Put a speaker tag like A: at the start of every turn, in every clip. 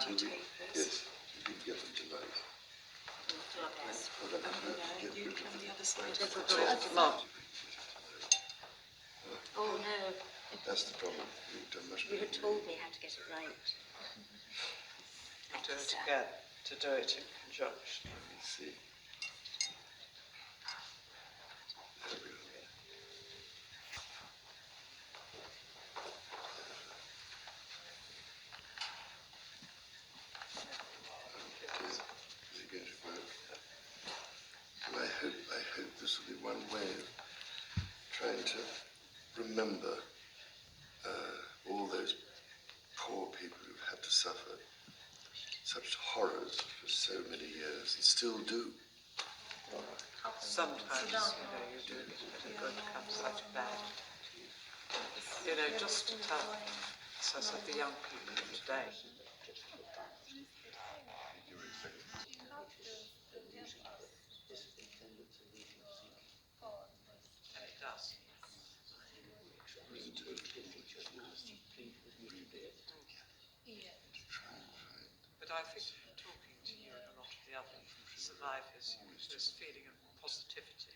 A: you take this?
B: Yes, you can get them to light.
A: You come the other side.
C: Oh no,
B: That's the problem. You've done much
C: you
B: better
C: had
B: than
C: told
B: me.
C: me how to get it right.
D: Do it again, to do it in conjunction.
B: Let me see. There we go. Is it going to work? Well, I hope this will be one way of trying to remember all those poor people who've had to suffer such horrors for so many years and still do.
D: Sometimes, you do get a bit of good comes out of bad. Just to tell us of the young people of today. And it does. But I think talking to you and a lot of the other survivors, this feeling of positivity.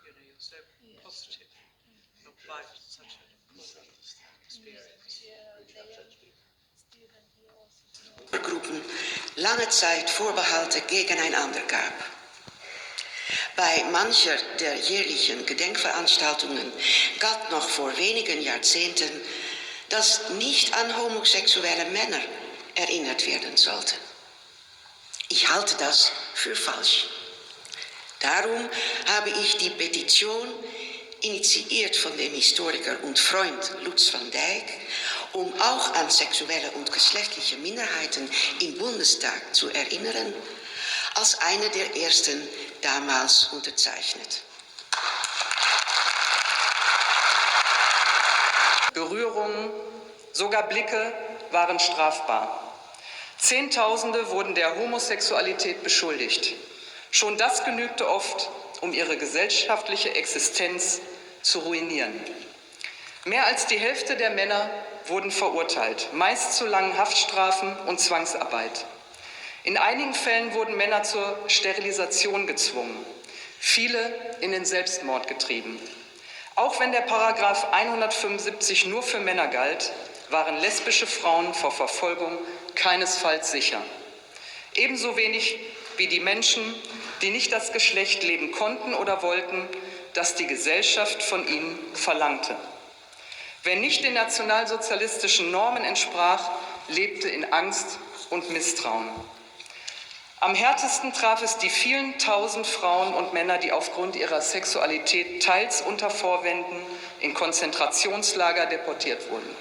D: You're so positive. Your life is such an important experience.
E: Gruppen lange Zeit Vorbehalte gegen ein Andergab. Bei mancher der jährlichen Gedenkveranstaltungen galt noch vor wenigen Jahrzehnten, dass nicht an homosexuelle Männer erinnert werden sollte. Ich halte das für falsch. Darum habe ich die Petition, initiiert von dem Historiker und Freund Lutz van Dijk, um auch an sexuelle und geschlechtliche Minderheiten im Bundestag zu erinnern, als eine der ersten damals unterzeichnet.
D: Berührungen, sogar Blicke waren strafbar. Zehntausende wurden der Homosexualität beschuldigt. Schon das genügte oft, um ihre gesellschaftliche Existenz zu ruinieren. Mehr als die Hälfte der Männer wurden verurteilt, meist zu langen Haftstrafen und Zwangsarbeit. In einigen Fällen wurden Männer zur Sterilisation gezwungen, viele in den Selbstmord getrieben. Auch wenn der Paragraph 175 nur für Männer galt, waren lesbische Frauen vor Verfolgung keinesfalls sicher. Ebenso wenig wie die Menschen, die nicht das Geschlecht leben konnten oder wollten, das die Gesellschaft von ihnen verlangte. Wer nicht den nationalsozialistischen Normen entsprach, lebte in Angst und Misstrauen. Am härtesten traf es die vielen tausend Frauen und Männer, die aufgrund ihrer Sexualität teils unter Vorwänden in Konzentrationslager deportiert wurden.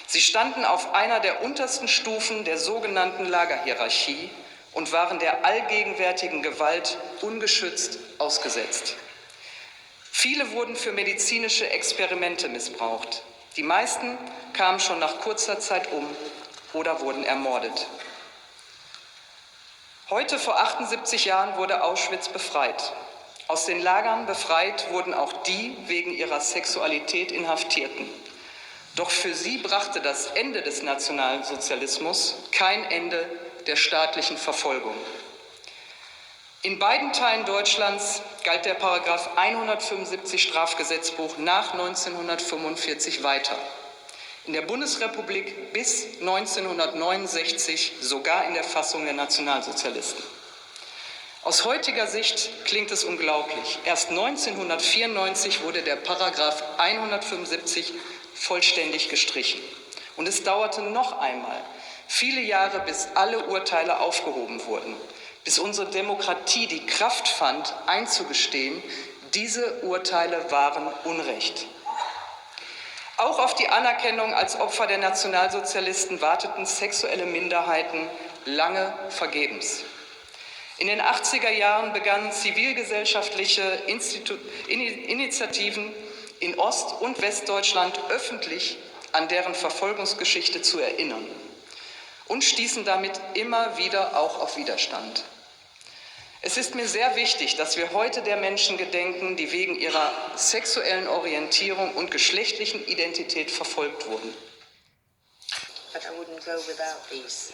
D: Sie standen auf einer der untersten Stufen der sogenannten Lagerhierarchie und waren der allgegenwärtigen Gewalt ungeschützt ausgesetzt. Viele wurden für medizinische Experimente missbraucht. Die meisten kamen schon nach kurzer Zeit um oder wurden ermordet. Heute, vor 78 Jahren, wurde Auschwitz befreit. Aus den Lagern befreit wurden auch die wegen ihrer Sexualität Inhaftierten. Doch für sie brachte das Ende des Nationalsozialismus kein Ende der staatlichen Verfolgung. In beiden Teilen Deutschlands galt der Paragraph 175 Strafgesetzbuch nach 1945 weiter. In der Bundesrepublik bis 1969 sogar in der Fassung der Nationalsozialisten. Aus heutiger Sicht klingt es unglaublich. Erst 1994 wurde der Paragraph 175 vollständig gestrichen. Und es dauerte noch einmal viele Jahre, bis alle Urteile aufgehoben wurden, bis unsere Demokratie die Kraft fand, einzugestehen, diese Urteile waren Unrecht. Auch auf die Anerkennung als Opfer der Nationalsozialisten warteten sexuelle Minderheiten lange vergebens. In den 80er Jahren begannen zivilgesellschaftliche Initiativen in Ost- und Westdeutschland öffentlich an deren Verfolgungsgeschichte zu erinnern und stießen damit immer wieder auch auf Widerstand. Es ist mir sehr wichtig, dass wir heute der Menschen gedenken, die wegen ihrer sexuellen Orientierung und geschlechtlichen Identität verfolgt wurden.
C: But I wouldn't go without these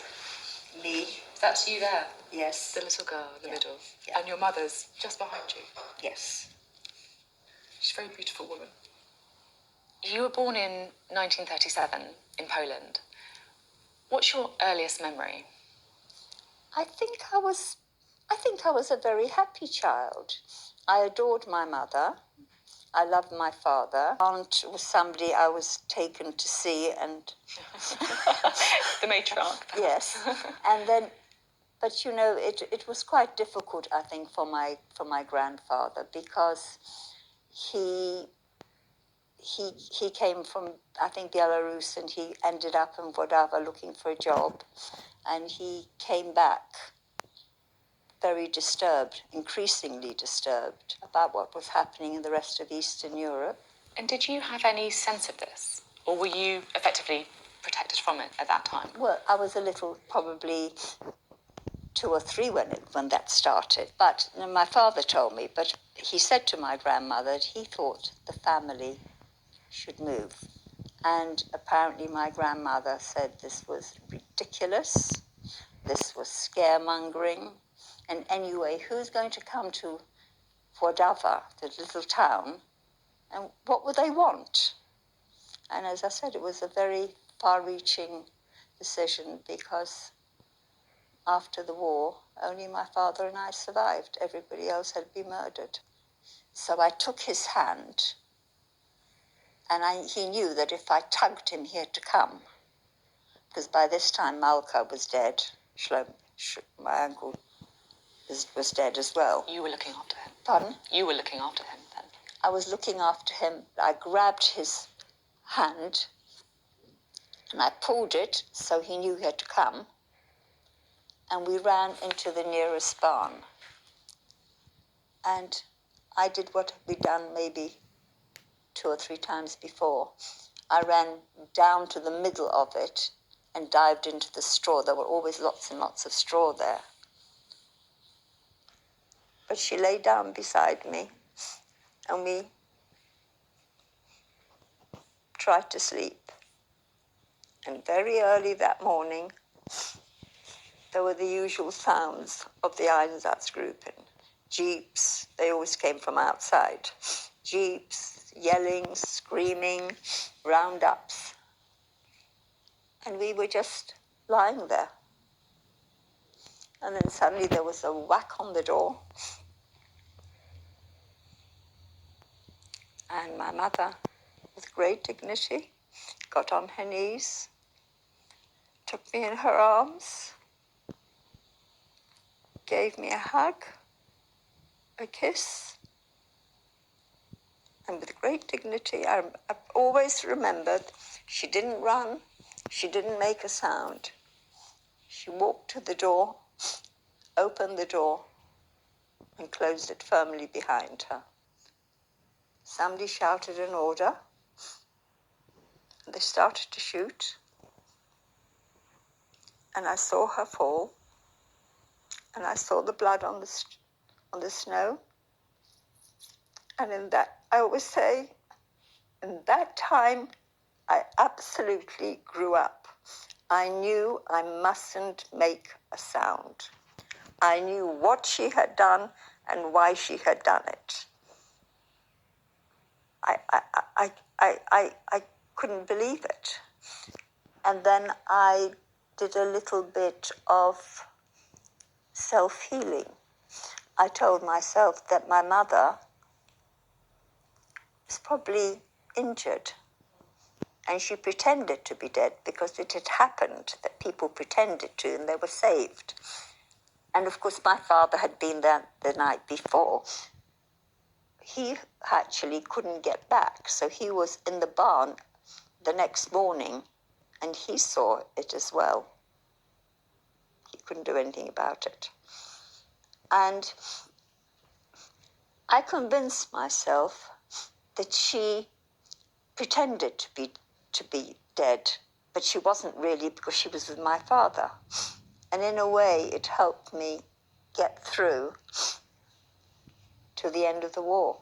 E: Me,
A: Is that you there?
E: yes,
A: The little girl in the
E: Yeah.
A: middle.
E: Yeah.
A: And your mother's just behind you.
E: yes.
A: She's a very beautiful woman.
F: You were born in 1937 in Poland. What's your earliest memory?
C: I think I was a very happy child. I adored my mother. I loved my father. Aunt was somebody I was taken to see, and
F: The matriarch.
C: yes, and then, but you know, it was quite difficult, I think, for my grandfather, because he came from, I think, Belarus, and he ended up in whatever looking for a job, and he came back very disturbed, increasingly disturbed about what was happening in the rest of Eastern Europe.
F: And did you have any sense of this? Or were you effectively protected from it at that time?
C: Well, I was a little, probably 2 or 3 when that started. But my father told me, but he said to my grandmother that he thought the family should move. And apparently my grandmother said this was ridiculous, this was scaremongering, and anyway, who's going to come to Włodawa, the little town, and what would they want? And as I said, it was a very far-reaching decision, because after the war, only my father and I survived. Everybody else had been murdered. So I took his hand, and he knew that if I tugged him, he had to come. Because by this time, Malka was dead. My uncle was dead as well.
F: You were looking after him.
C: Pardon?
F: You were looking after him then.
C: I was looking after him. I grabbed his hand, and I pulled it so he knew he had to come. And we ran into the nearest barn. And I did what we'd done maybe 2 or 3 times before. I ran down to the middle of it and dived into the straw. There were always lots and lots of straw there. But she lay down beside me, and we tried to sleep. And very early that morning, there were the usual sounds of the Einsatzgruppen. Jeeps, they always came from outside. Jeeps, yelling, screaming, roundups. And we were just lying there. And then suddenly there was a whack on the door. And my mother, with great dignity, got on her knees, took me in her arms, gave me a hug, a kiss, and with great dignity, I've always remembered, she didn't run, she didn't make a sound. She walked to the door, opened the door, and closed it firmly behind her. Somebody shouted an order, and they started to shoot, and I saw her fall, and I saw the blood on the snow. And in that, I always say, in that time, I absolutely grew up. I knew I mustn't make a sound. I knew what she had done and why she had done it. I couldn't believe it. And then I did a little bit of self-healing. I told myself that my mother was probably injured, and she pretended to be dead because it had happened that people pretended to, and they were saved. And of course, my father had been there the night before. He actually couldn't get back, so he was in the barn the next morning, and he saw it as well. He couldn't do anything about it. And I convinced myself that she pretended to be dead, but she wasn't really, because she was with my father. And in a way, it helped me get through to the end of the war.